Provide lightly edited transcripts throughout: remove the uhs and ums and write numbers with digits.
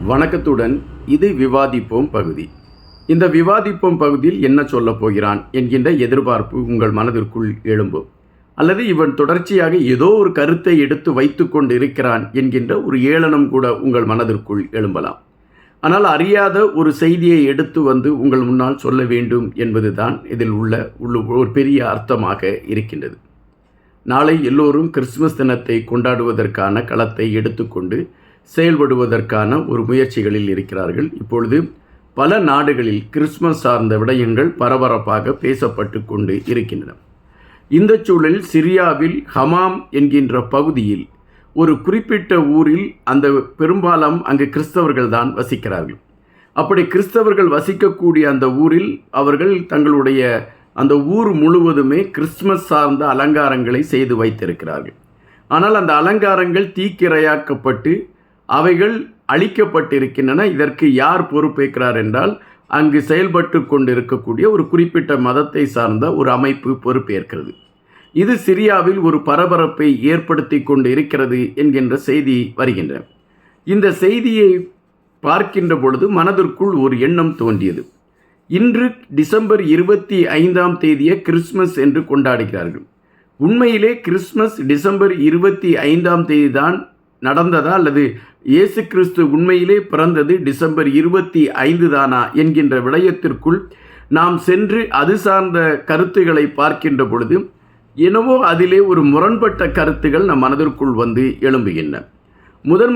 வணக்கத்துடன் இது விவாதிப்போம் பகுதி. இந்த விவாதிப்போம் பகுதியில் என்ன சொல்லப் போகிறான் என்கின்ற எதிர்பார்ப்பு உங்கள் மனதிற்குள் எழும்பும். அல்லது இவன் தொடர்ச்சியாக ஏதோ ஒரு கருத்தை எடுத்து வைத்து கொண்டு இருக்கிறான் என்கின்ற ஒரு ஏளனம் கூட உங்கள் மனதிற்குள் எழும்பலாம். ஆனால் அறியாத ஒரு செய்தியை எடுத்து வந்து உங்கள் முன்னால் சொல்ல வேண்டும் என்பதுதான் இதில் உள்ள ஒரு பெரிய அர்த்தமாக இருக்கின்றது. நாளை எல்லோரும் கிறிஸ்துமஸ் தினத்தை கொண்டாடுவதற்கான களத்தை எடுத்துக்கொண்டு செயல்படுவதற்கான ஒரு முயற்சிகளில் இருக்கிறார்கள். இப்பொழுது பல நாடுகளில் கிறிஸ்துமஸ் சார்ந்த விடயங்கள் பரபரப்பாக பேசப்பட்டு கொண்டு இருக்கின்றன. இந்த சூழலில் சிரியாவில் ஹமாம் என்கின்ற பகுதியில் ஒரு குறிப்பிட்ட ஊரில் அந்த பெரும்பாலும் அங்கு கிறிஸ்தவர்கள் தான் வசிக்கிறார்கள். அப்படி கிறிஸ்தவர்கள் வசிக்கக்கூடிய அந்த ஊரில் அவர்கள் தங்களுடைய அந்த ஊர் முழுவதுமே கிறிஸ்துமஸ் சார்ந்த அலங்காரங்களை செய்து வைத்திருக்கிறார்கள். ஆனால் அந்த அலங்காரங்கள் தீக்கிரையாக்கப்பட்டு அவைகள் அழிக்கப்பட்டிருக்கின்றன. இதற்கு யார் பொறுப்பேற்கிறார் என்றால் அங்கு செயல்பட்டு கொண்டிருக்கக்கூடிய ஒரு குறிப்பிட்ட மதத்தை சார்ந்த ஒரு அமைப்பு பொறுப்பேற்கிறது. இது சிரியாவில் ஒரு பரபரப்பை ஏற்படுத்தி கொண்டு இருக்கிறது என்கின்ற செய்தி வருகின்றன. இந்த செய்தியை பார்க்கின்ற பொழுது மனதிற்குள் ஒரு எண்ணம் தோன்றியது. இன்று டிசம்பர் 25 கிறிஸ்துமஸ் என்று கொண்டாடுகிறார்கள். உண்மையிலே கிறிஸ்துமஸ் டிசம்பர் 25 தான் நடந்ததா அல்லது இயேசு கிறிஸ்து உண்மையிலே பிறந்தது டிசம்பர் 25 தானா என்கின்ற விடயத்திற்குள் நாம் சென்று அது சார்ந்த கருத்துக்களை பார்க்கின்ற பொழுது என்னவோ அதிலே ஒரு முரண்பட்ட கருத்துகள் நம் மனதிற்குள் வந்து எழும்புகின்றன.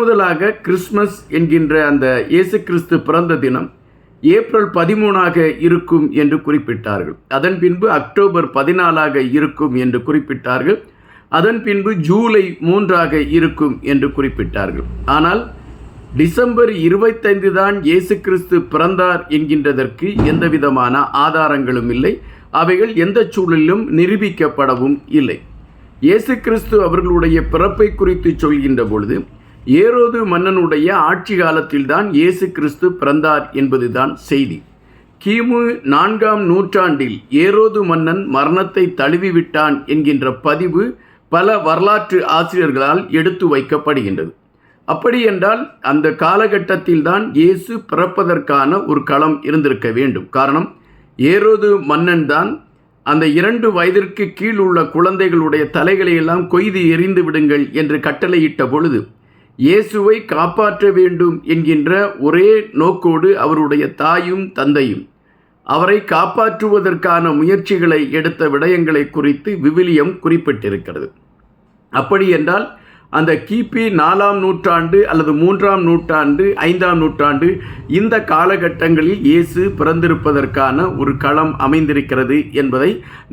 முதலாக கிறிஸ்துமஸ் என்கின்ற அந்த இயேசு கிறிஸ்து பிறந்த தினம் ஏப்ரல் 13 இருக்கும் என்று குறிப்பிட்டார்கள். அதன் பின்பு அக்டோபர் 14 இருக்கும் என்று குறிப்பிட்டார்கள். அதன் பின்பு ஜூலை 3 இருக்கும் என்று குறிப்பிட்டார்கள். ஆனால் டிசம்பர் 25 தான் இயேசு கிறிஸ்து பிறந்தார் என்கின்றதற்கு எந்த விதமான ஆதாரங்களும் இல்லை. அவைகள் எந்த சூழலிலும் நிரூபிக்கப்படவும் இல்லை. இயேசு கிறிஸ்து அவர்களுடைய பிறப்பை குறித்து சொல்கின்ற பொழுது ஏரோது மன்னனுடைய ஆட்சி காலத்தில்தான் இயேசு கிறிஸ்து பிறந்தார் என்பதுதான் செய்தி. கிமு 4ஆம் நூற்றாண்டில் ஏரோது மன்னன் மரணத்தை தழுவிவிட்டான் என்கின்ற பதிவு பல வரலாற்று ஆசிரியர்களால் எடுத்து வைக்கப்படுகின்றது. அப்படி என்றால் அந்த காலகட்டத்தில் தான் இயேசு பிறப்பதற்கான ஒரு களம் இருந்திருக்க வேண்டும். காரணம், ஏரோது மன்னன் தான் அந்த 2 வயதிற்கு கீழ் உள்ள குழந்தைகளுடைய தலைகளை எல்லாம் கொய்து எறிந்து விடுங்கள் என்று கட்டளையிட்ட பொழுது இயேசுவை காப்பாற்ற வேண்டும் என்கின்ற ஒரே நோக்கோடு அவருடைய தாயும் தந்தையும் அவரை காப்பாற்றுவதற்கான முயற்சிகளை எடுத்த விடயங்களை குறித்து விவிலியம் குறிப்பிட்டிருக்கிறது. அப்படி என்றால் அந்த கிபி 4ஆம் நூற்றாண்டு அல்லது 3ஆம் நூற்றாண்டு 5ஆம் நூற்றாண்டு இந்த காலகட்டங்களில் இயேசு பிறந்திருப்பதற்கான ஒரு களம் அமைந்திருக்கிறது என்பதை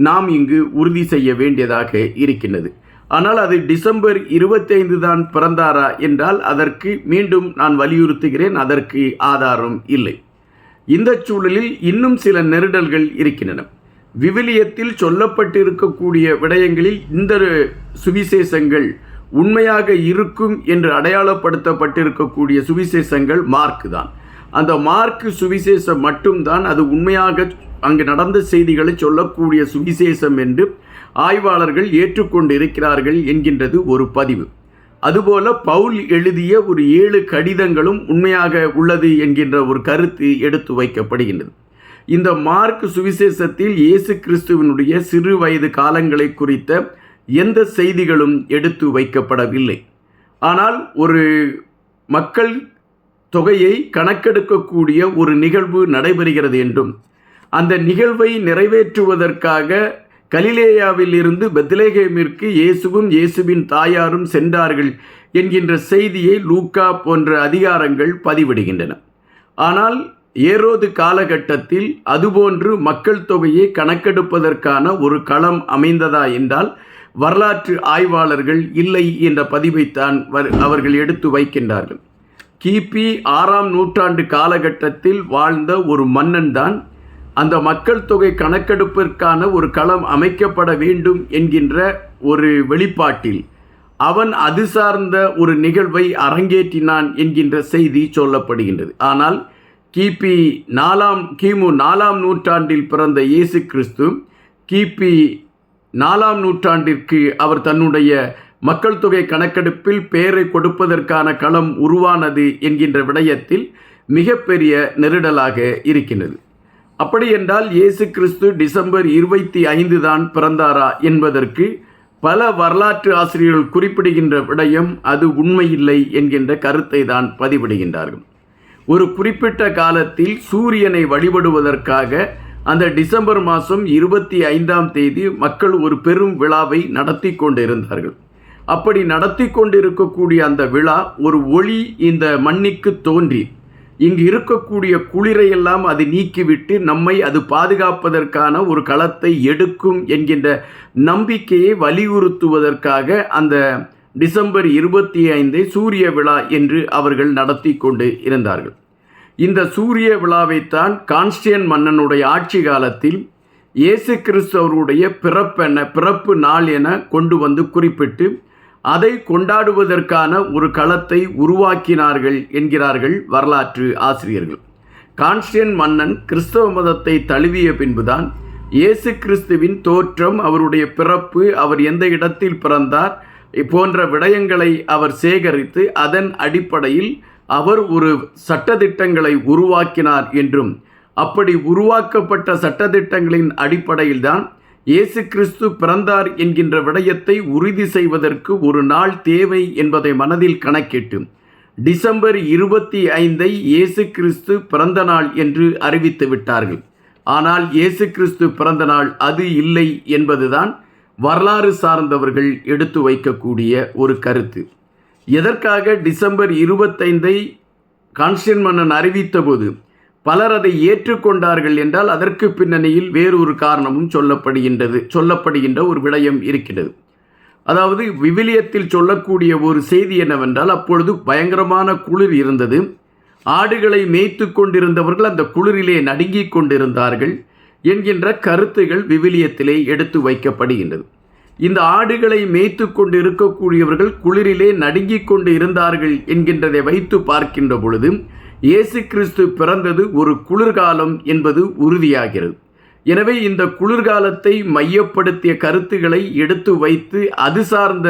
நாம் இங்கு உறுதி செய்ய வேண்டியதாக இருக்கின்றது. ஆனால் அது டிசம்பர் 25 தான் பிறந்தாரா என்றால் அதற்கு மீண்டும் நான் வலியுறுத்துகிறேன், அதற்கு ஆதாரம் இல்லை. இந்த சூழலில் இன்னும் சில நெருடல்கள் இருக்கின்றன. விவிலியத்தில் சொல்லப்பட்டிருக்கக்கூடிய விடயங்களில் இந்த சுவிசேஷங்கள் உண்மையாக இருக்கும் என்று அடையாளப்படுத்தப்பட்டிருக்கக்கூடிய சுவிசேஷங்கள் மார்க்கு தான். அந்த மார்க்கு சுவிசேஷம் மட்டும்தான் அது உண்மையாக அங்கு நடந்த செய்திகளை சொல்லக்கூடிய சுவிசேஷம் என்று ஆய்வாளர்கள் ஏற்றுக்கொண்டு இருக்கிறார்கள் என்கின்றது ஒரு பதிவு. அதுபோல பவுல் எழுதிய ஒரு 7 கடிதங்களும் உண்மையாக உள்ளது என்கின்ற ஒரு கருத்து எடுத்து வைக்கப்படுகின்றது. இந்த மார்க் சுவிசேஷத்தில் இயேசு கிறிஸ்துவனுடைய சிறு வயது காலங்களை குறித்த எந்த செய்திகளும் எடுத்து வைக்கப்படவில்லை. ஆனால் ஒரு மக்கள் தொகையை கணக்கெடுக்கக்கூடிய ஒரு நிகழ்வு நடைபெறுகிறது என்றும் அந்த நிகழ்வை நிறைவேற்றுவதற்காக கலிலேயாவில் இருந்து பெத்லகேமிற்கு இயேசுவும் இயேசுவின் தாயாரும் சென்றார்கள் என்கின்ற செய்தியை லூக்கா போன்ற அதிகாரங்கள் பதிவிடுகின்றன. ஆனால் ஏரோது காலகட்டத்தில் அதுபோன்று மக்கள் தொகையை கணக்கெடுப்பதற்கான ஒரு களம் அமைந்ததா என்றால் வரலாற்று ஆய்வாளர்கள் இல்லை என்ற பதிவைத்தான் அவர்கள் எடுத்து வைக்கின்றார்கள். கிபி 6ஆம் நூற்றாண்டு காலகட்டத்தில் வாழ்ந்த ஒரு மன்னன் தான் அந்த மக்கள் தொகை கணக்கெடுப்பிற்கான ஒரு களம் அமைக்கப்பட வேண்டும் என்கின்ற ஒரு வெளிப்பாட்டில் அவன் அது சார்ந்த ஒரு நிகழ்வை அரங்கேற்றினான் என்கின்ற செய்தி சொல்லப்படுகின்றது. ஆனால் கிமு 4ஆம் நூற்றாண்டில் பிறந்த இயேசு கிறிஸ்து கிபி 4ஆம் நூற்றாண்டிற்கு அவர் தன்னுடைய மக்கள் தொகை கணக்கெடுப்பில் பெயரை கொடுப்பதற்கான களம் உருவானது என்கின்ற விடயத்தில் மிகப்பெரிய நெருடலாக இருக்கின்றது. அப்படி என்றால் இயேசு கிறிஸ்து டிசம்பர் 25 தான் பிறந்தாரா என்பதற்கு பல வரலாற்று ஆசிரியர்கள் குறிப்பிடுகின்ற விடயம் அது உண்மையில்லை என்கின்ற கருத்தை தான் பதிவிடுகின்றார்கள். ஒரு குறிப்பிட்ட காலத்தில் சூரியனை வழிபடுவதற்காக அந்த டிசம்பர் மாதம் 25ஆம் தேதி மக்கள் ஒரு பெரும் விழாவை நடத்தி கொண்டிருந்தார்கள். அப்படி நடத்தி கொண்டிருக்கக்கூடிய அந்த விழா ஒரு ஒளி இந்த மண்ணிற்கு தோன்றி இங்கு இருக்கக்கூடிய குளிரையெல்லாம் அது நீக்கிவிட்டு நம்மை அது பாதுகாப்பதற்கான ஒரு களத்தை எடுக்கும் என்கின்ற நம்பிக்கையை வலியுறுத்துவதற்காக அந்த டிசம்பர் 25 சூரிய விழா என்று அவர்கள் நடத்தி கொண்டு இருந்தார்கள். இந்த சூரிய விழாவைத்தான் கான்ஸ்டன்டைன் மன்னனுடைய ஆட்சி காலத்தில் இயேசு கிறிஸ்தவருடைய பிறப்பு நாள் என கொண்டு வந்து குறிப்பிட்டு அதை கொண்டாடுவதற்கான ஒரு களத்தை உருவாக்கினார்கள் என்கிறார்கள் வரலாற்று ஆசிரியர்கள். கான்ஸ்டன்டைன் மன்னன் கிறிஸ்தவ மதத்தை தழுவிய பின்புதான் இயேசு கிறிஸ்துவின் தோற்றம், அவருடைய பிறப்பு, அவர் எந்த இடத்தில் பிறந்தார் போன்ற விடயங்களை அவர் சேகரித்து அதன் அடிப்படையில் அவர் ஒரு சட்டதிட்டங்களை உருவாக்கினார் என்றும், அப்படி உருவாக்கப்பட்ட சட்டதிட்டங்களின் அடிப்படையில்தான் இயேசு கிறிஸ்து பிறந்தார் என்கின்ற விடயத்தை உறுதி செய்வதற்கு ஒரு நாள் தேவை என்பதை மனதில் கணக்கிட்டு டிசம்பர் 25 இயேசு கிறிஸ்து பிறந்த நாள் என்று அறிவித்து விட்டார்கள். ஆனால் இயேசு கிறிஸ்து பிறந்த நாள் அது இல்லை என்பதுதான் வரலாறு சார்ந்தவர்கள் எடுத்து வைக்கக்கூடிய ஒரு கருத்து. எதற்காக டிசம்பர் 25 கான்ஸ்டன்டைன் மன்னன் அறிவித்த போது பலர் அதை ஏற்றுக்கொண்டார்கள் என்றால் அதற்கு பின்னணியில் வேறொரு காரணமும் சொல்லப்படுகின்ற ஒரு விடயம் இருக்கிறது. அதாவது விவிலியத்தில் சொல்லக்கூடிய ஒரு செய்தி என்னவென்றால், அப்பொழுது பயங்கரமான குளிர் இருந்தது. ஆடுகளை மேய்த்து கொண்டிருந்தவர்கள் அந்த குளிரிலே நடுங்கிக் கொண்டிருந்தார்கள் என்கின்ற கருத்துகள் விவிலியத்திலே எடுத்து வைக்கப்படுகின்றது. இந்த ஆடுகளை மேய்த்து கொண்டு இருக்கக்கூடியவர்கள் குளிரிலே நடுங்கிக் கொண்டு இருந்தார்கள் என்கின்றதை வைத்து பார்க்கின்ற பொழுது இயேசு கிறிஸ்து பிறந்தது ஒரு குளிர்காலம் என்பது உறுதியாகிறது. எனவே இந்த குளிர்காலத்தை மையப்படுத்திய கருத்துக்களை எடுத்து வைத்து அது சார்ந்த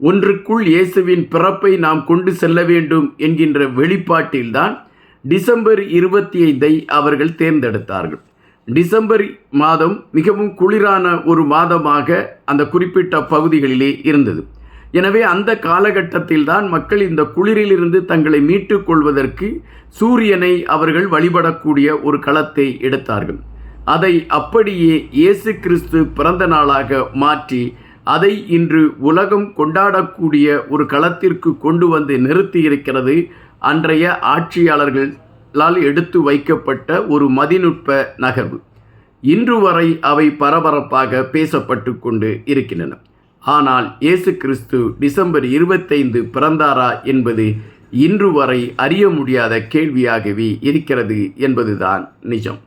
ஒன்றுக்குள் இயேசுவின் பிறப்பை நாம் கொண்டு செல்ல வேண்டும் என்கின்ற வெளிப்பாட்டில்தான் டிசம்பர் 25 அவர்கள் தேர்ந்தெடுத்தார்கள். டிசம்பர் மாதம் மிகவும் குளிரான ஒரு மாதமாக அந்த குறிப்பிட்ட பகுதிகளிலே இருந்தது. எனவே அந்த காலகட்டத்தில் தான் மக்கள் இந்த குளிரிலிருந்து தங்களை மீட்டுக் கொள்வதற்கு சூரியனை அவர்கள் வழிபடக்கூடிய ஒரு களத்தை எடுத்தார்கள். அதை அப்படியே இயேசு கிறிஸ்து பிறந்த நாளாக மாற்றி அதை இன்று உலகம் கொண்டாடக்கூடிய ஒரு களத்திற்கு கொண்டு வந்து நிறுத்தியிருக்கிறது அன்றைய ஆட்சியாளர்களால் எடுத்து வைக்கப்பட்ட ஒரு மதிநுட்ப நகர்வு. இன்று வரை அவை பரபரப்பாக பேசப்பட்டு கொண்டு இருக்கின்றன. ஆனால் இயேசு கிறிஸ்து டிசம்பர் 25 பிறந்தாரா என்பது இன்று வரை அறிய முடியாத கேள்வியாகவே இருக்கிறது என்பதுதான் நிஜம்.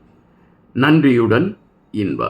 நன்றியுடன் இன்பா.